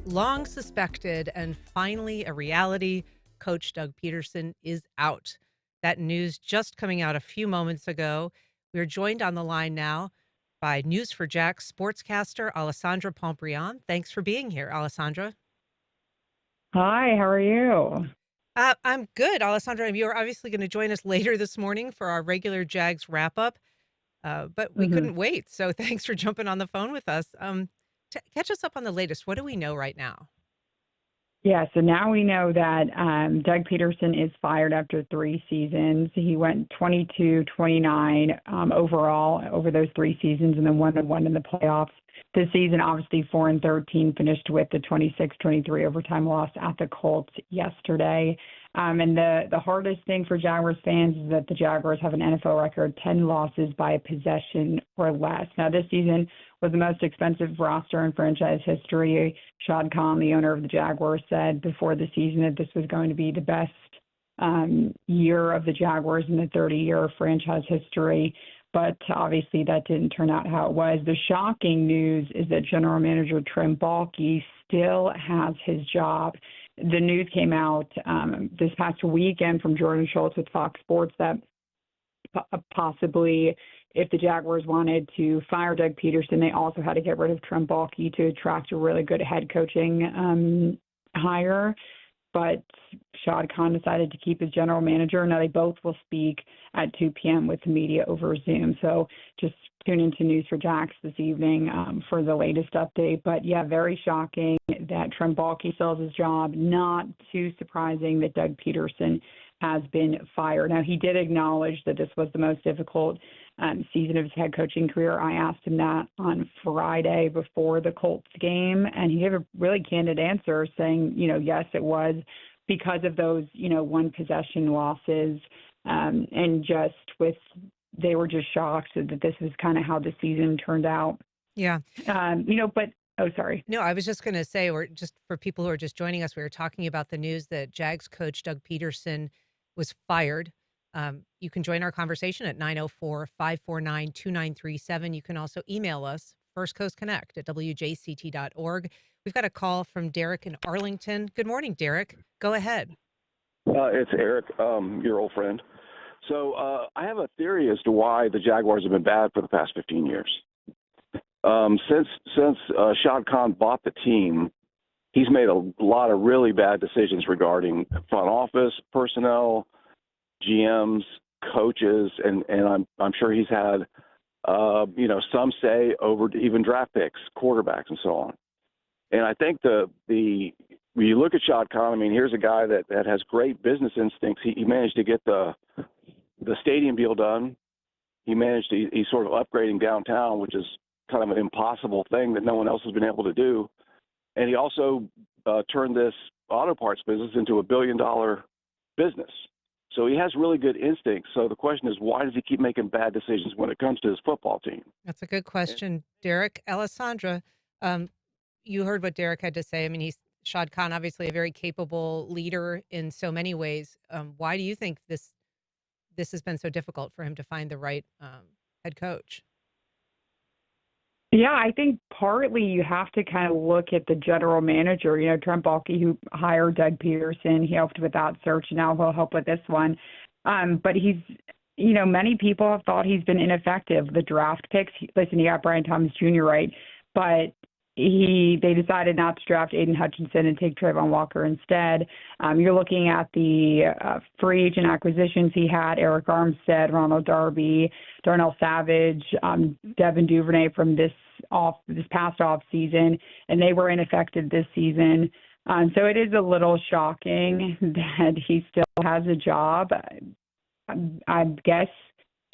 Long suspected and finally a reality, Coach Doug Pederson is out. That news just coming out a few moments ago. We are joined on the line now by News for Jack sportscaster Alessandra Pontbriand. Thanks for being here, Alessandra. Hi, how are you? I'm good, Alessandra. You're obviously going to join us later this morning for our regular Jags wrap up, but we hmm couldn't wait. So thanks for jumping on the phone with us. Catch us up on the latest. What do we know right now? Yeah, so now we know that Doug Peterson is fired after 3 seasons. He went 22-29 overall over those 3 seasons and then 1-1 in the playoffs. This season, obviously 4-13, finished with the 26-23 overtime loss at the Colts yesterday. And the hardest thing for Jaguars fans is that the Jaguars have an NFL record, 10 losses by a possession or less. Now, this season was the most expensive roster in franchise history. Shad Khan, the owner of the Jaguars, said before the season that this was going to be the best year of the Jaguars in the 30-year franchise history. But obviously that didn't turn out how it was. The shocking news is that general manager Trent Baalke still has his job. The news came out this past weekend from Jordan Schultz with Fox Sports that possibly if the Jaguars wanted to fire Doug Peterson, they also had to get rid of Trent Baalke to attract a really good head coaching hire. But Shad Khan decided to keep his general manager. Now they both will speak at 2 p.m. with the media over Zoom. So just tune into News for Jax this evening for the latest update. But yeah, very shocking that Trent Baalke still has his job. Not too surprising that Doug Peterson has been fired. Now, he did acknowledge that this was the most difficult season of his head coaching career. I asked him that on Friday before the Colts game, and he gave a really candid answer saying, yes, it was because of those, one possession losses, and they were just shocked that this was kind of how the season turned out. Yeah. Oh, sorry. No, I was just going to say, or just for people who are just joining us, we were talking about the news that Jags coach Doug Pederson was fired. You can join our conversation at 904-549-2937. You can also email us, firstcoastconnect@wjct.org. We've got a call from Derek in Arlington. Good morning, Derek. Go ahead. It's Eric, your old friend. So I have a theory as to why the Jaguars have been bad for the past 15 years. Since Shad Khan bought the team, he's made a lot of really bad decisions regarding front office, personnel, GMs, coaches, and I'm sure he's had some say over even draft picks, quarterbacks, and so on. And I think when you look at Shad Khan, I mean, here's a guy that has great business instincts. He managed to get the stadium deal done. He's sort of upgrading downtown, which is kind of an impossible thing that no one else has been able to do. And he also turned this auto parts business into $1 billion business. So he has really good instincts. So the question is, why does he keep making bad decisions when it comes to his football team? That's a good question, Derek. Alessandra, you heard what Derek had to say. I mean, Shad Khan, obviously a very capable leader in so many ways. Why do you think this has been so difficult for him to find the right head coach? Yeah, I think partly you have to kind of look at the general manager, Trent Baalke, who hired Doug Peterson. He helped with that search. Now he'll help with this one. But many people have thought he's been ineffective. The draft picks, listen, he got Brian Thomas Jr. right, but they decided not to draft Aiden Hutchinson and take Trayvon Walker instead. You're looking at the free agent acquisitions he had: Eric Armstead, Ronald Darby, Darnell Savage, Devin Duvernay from this past off season, and they were ineffective this season. So it is a little shocking that he still has a job. I guess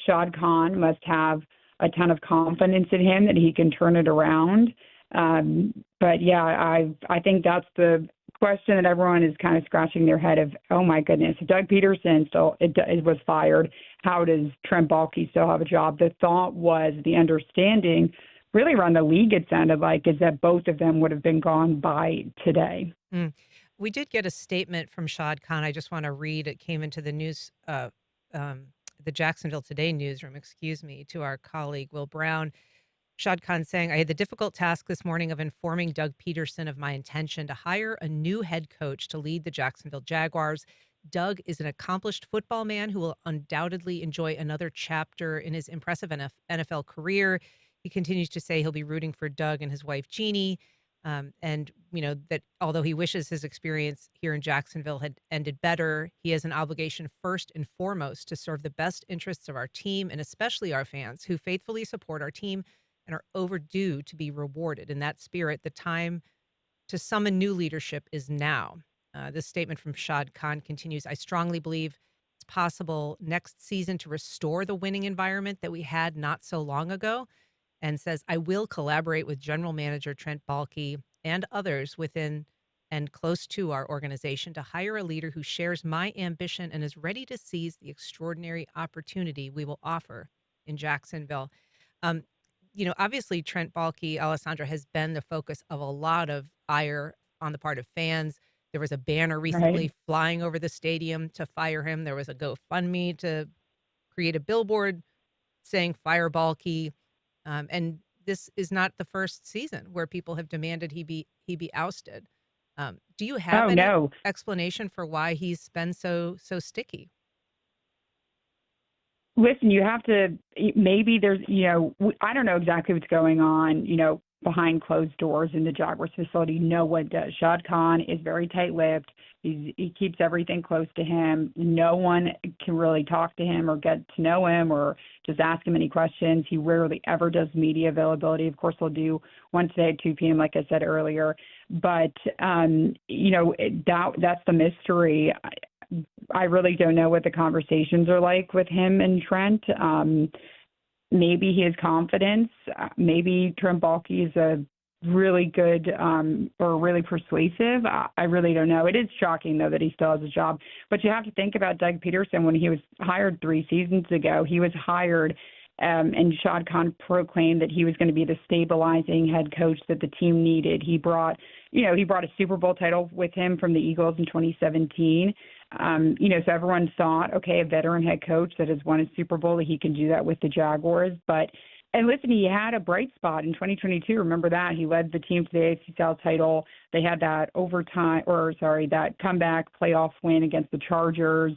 Shad Khan must have a ton of confidence in him that he can turn it around. But yeah, I think that's the question that everyone is kind of scratching their head of, oh my goodness, if Doug Peterson was fired, how does Trent Baalke still have a job? The thought was, the understanding really around the league, it sounded like, is that both of them would have been gone by today. We did get a statement from Shad Khan. I just want to read. It came into the news, the Jacksonville Today newsroom, to our colleague, Will Brown. Shad Khan saying, I had the difficult task this morning of informing Doug Peterson of my intention to hire a new head coach to lead the Jacksonville Jaguars. Doug is an accomplished football man who will undoubtedly enjoy another chapter in his impressive NFL career. He continues to say he'll be rooting for Doug and his wife, Jeannie. And, that although he wishes his experience here in Jacksonville had ended better, he has an obligation first and foremost to serve the best interests of our team and especially our fans who faithfully support our team and are overdue to be rewarded. In that spirit, the time to summon new leadership is now. This statement from Shad Khan continues. I strongly believe it's possible next season to restore the winning environment that we had not so long ago, and says, I will collaborate with General Manager Trent Baalke and others within and close to our organization to hire a leader who shares my ambition and is ready to seize the extraordinary opportunity we will offer in Jacksonville. Um, obviously, Trent Baalke, Alessandra, has been the focus of a lot of ire on the part of fans. There was a banner recently Right. flying over the stadium to fire him. There was a GoFundMe to create a billboard saying fire Baalke. And this is not the first season where people have demanded he be ousted. Do you have Oh, any no. explanation for why he's been so sticky? Listen, you have to, maybe there's, I don't know exactly what's going on, behind closed doors in the Jaguars facility. No one does. Shad Khan is very tight-lipped. He keeps everything close to him. No one can really talk to him or get to know him or just ask him any questions. He rarely ever does media availability. Of course, he'll do one today at 2 p.m., like I said earlier. But, that's the mystery. I really don't know what the conversations are like with him and Trent. Maybe he has confidence. Maybe Trent Baalke is a really good or really persuasive. I really don't know. It is shocking, though, that he still has a job. But you have to think about Doug Pederson. When he was hired 3 seasons ago, he was hired and Shad Khan proclaimed that he was going to be the stabilizing head coach that the team needed. He brought a Super Bowl title with him from the Eagles in 2017. So everyone thought, okay, a veteran head coach that has won a Super Bowl, that he can do that with the Jaguars. And listen, he had a bright spot in 2022. Remember that? He led the team to the AFC South title. They had that that comeback playoff win against the Chargers.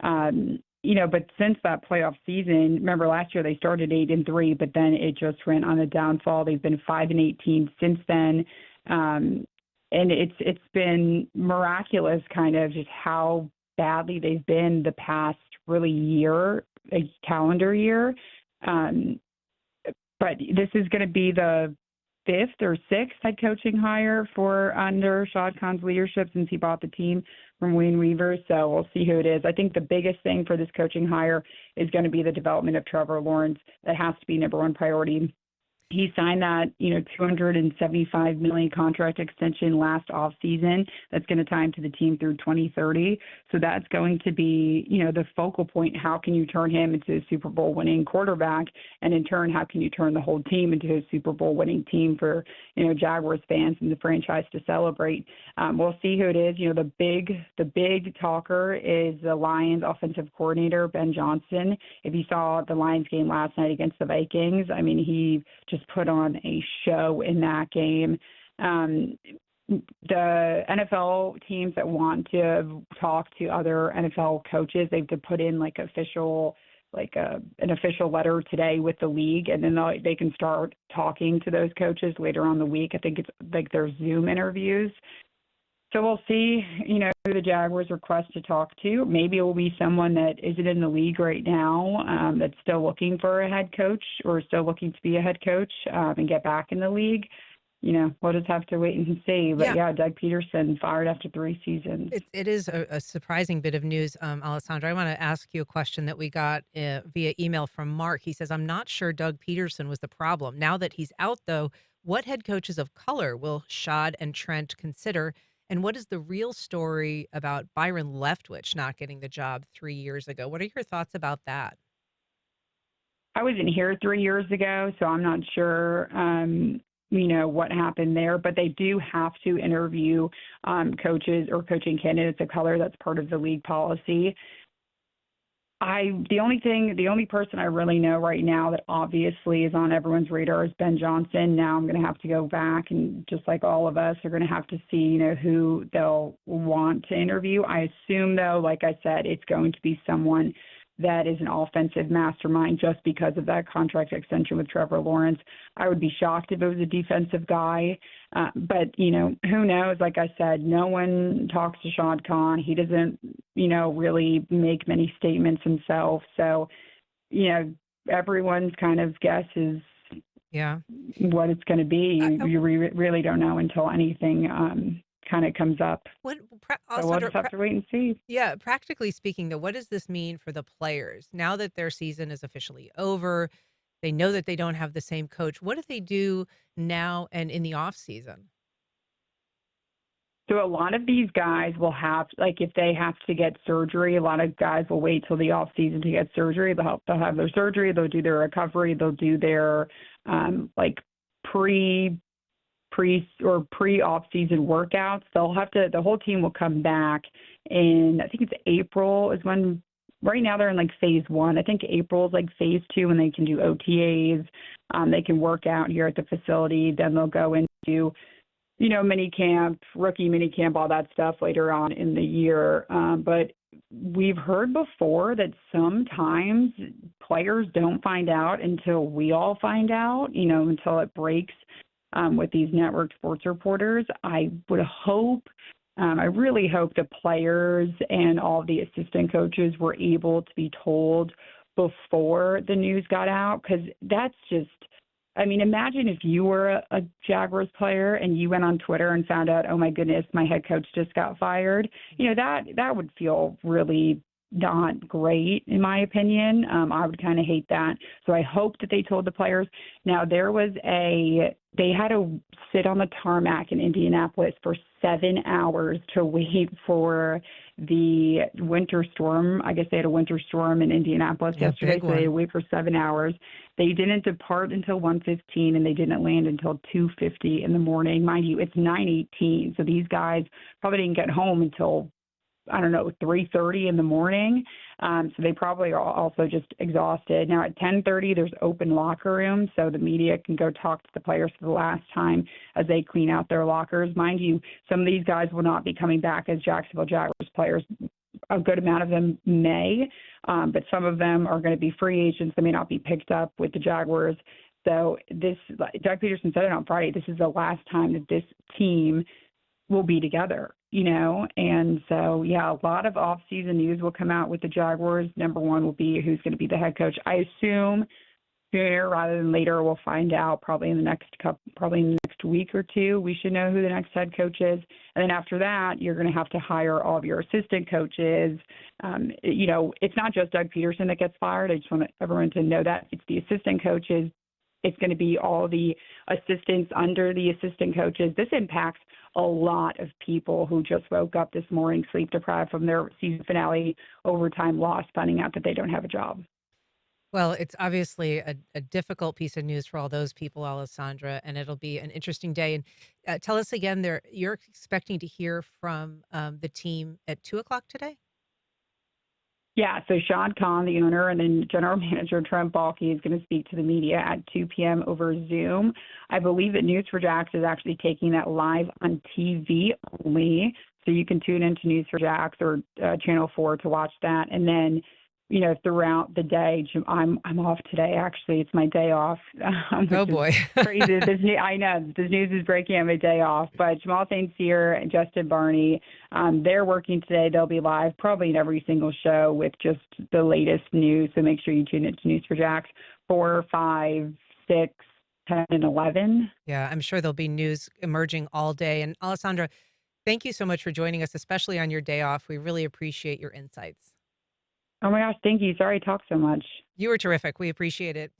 But since that playoff season, remember last year they started 8-3, but then it just went on a downfall. They've been 5-18 since then. And it's been miraculous kind of just how badly they've been the past really year, a calendar year. But this is going to be the 5th or 6th head coaching hire under Shad Khan's leadership since he bought the team from Wayne Weaver. So we'll see who it is. I think the biggest thing for this coaching hire is going to be the development of Trevor Lawrence. That has to be number one priority. He signed that, $275 million contract extension last offseason. That's going to tie him to the team through 2030. So that's going to be, the focal point. How can you turn him into a Super Bowl winning quarterback? And in turn, how can you turn the whole team into a Super Bowl winning team for, Jaguars fans and the franchise to celebrate? We'll see who it is. The big talker is the Lions offensive coordinator, Ben Johnson. If you saw the Lions game last night against the Vikings, he just put on a show in that game. The NFL teams that want to talk to other NFL coaches, they have to put in an official letter today with the league, and then they can start talking to those coaches later on the week. I think it's like their Zoom interviews. So we'll see, who the Jaguars request to talk to. Maybe it will be someone that isn't in the league right now, that's still looking for a head coach or still looking to be a head coach and get back in the league. We'll just have to wait and see. But yeah, Doug Pederson fired after 3 seasons. It is a surprising bit of news, Alessandra. I want to ask you a question that we got via email from Mark. He says, I'm not sure Doug Pederson was the problem. Now that he's out, though, what head coaches of color will Shad and Trent consider? And what is the real story about Byron Leftwich not getting the job 3 years ago? What are your thoughts about that? I wasn't here 3 years ago, so I'm not sure, what happened there. But they do have to interview coaches or coaching candidates of color. That's part of the league policy. The only person I really know right now that obviously is on everyone's radar is Ben Johnson. Now I'm going to have to go back and just like all of us are going to have to see, who they'll want to interview. I assume though, like I said, it's going to be someone that is an offensive mastermind just because of that contract extension with Trevor Lawrence. I would be shocked if it was a defensive guy. But, who knows? Like I said, no one talks to Shad Khan. He doesn't, really make many statements himself. So, everyone's kind of guess is Yeah. what it's going to be. Uh, You really don't know until anything kind of comes up. what, So we'll Alessandra, just have to wait and see. yeah, practically speaking, though, what does this mean for the players now that their season is officially over? They know that they don't have the same coach. What do they do now and in the off season? So a lot of these guys will have, like, if they have to get surgery, a lot of guys will wait till the off season to get surgery. They'll have their surgery, they'll do their recovery, they'll do their like pre off season workouts. The whole team will come back in, I think it's April is when. Right now they're in like phase 1. I think April is like phase 2 when they can do OTAs. They can work out here at the facility. Then they'll go into mini camp, rookie mini camp, all that stuff later on in the year. But we've heard before that sometimes players don't find out until we all find out, until it breaks with these network sports reporters. I really hope the players and all the assistant coaches were able to be told before the news got out, because that's just, imagine if you were a Jaguars player and you went on Twitter and found out, oh my goodness, my head coach just got fired. That would feel really not great, in my opinion. I would kind of hate that. So I hope that they told the players. Now, they had to sit on the tarmac in Indianapolis for 7 hours to wait for the winter storm. I guess they had a winter storm in Indianapolis yesterday, so they had to wait for 7 hours. They didn't depart until 1:15, and they didn't land until 2:50 in the morning. Mind you, it's 9:18, so these guys probably didn't get home until 3:30 in the morning. So they probably are also just exhausted. Now at 10:30, there's open locker rooms, so the media can go talk to the players for the last time as they clean out their lockers. Mind you, some of these guys will not be coming back as Jacksonville Jaguars players. A good amount of them may, but some of them are going to be free agents that may not be picked up with the Jaguars. So Doug Pederson said it on Friday, this is the last time that this team will be together, and so, yeah, a lot of off-season news will come out with the Jaguars. Number one will be who's going to be the head coach. I assume sooner rather than later we'll find out probably in the next week or two. We should know who the next head coach is. And then after that, you're going to have to hire all of your assistant coaches. It's not just Doug Pederson that gets fired. I just want everyone to know that. It's the assistant coaches. It's going to be all the assistants under the assistant coaches. This impacts a lot of people who just woke up this morning sleep deprived from their season finale overtime loss, finding out that they don't have a job. Well, it's obviously a difficult piece of news for all those people, Alessandra, and it'll be an interesting day. And tell us again, you're expecting to hear from the team at 2:00 today? Yeah, so Shad Khan, the owner, and then general manager Trent Baalke is going to speak to the media at 2 p.m. over Zoom. I believe that News4Jax is actually taking that live on TV only, so you can tune into News4Jax or Channel 4 to watch that. And then, throughout the day, I'm off today. Actually, it's my day off. Oh boy, crazy! I know this news is breaking on my day off. But Jamal St. Cyr and Justin Barney, they're working today. They'll be live probably in every single show with just the latest news. So make sure you tune into News4Jax 4, 5, 6, 10, and 11. Yeah, I'm sure there'll be news emerging all day. And Alessandra, thank you so much for joining us, especially on your day off. We really appreciate your insights. Oh my gosh, thank you. Sorry I talked so much. You were terrific. We appreciate it.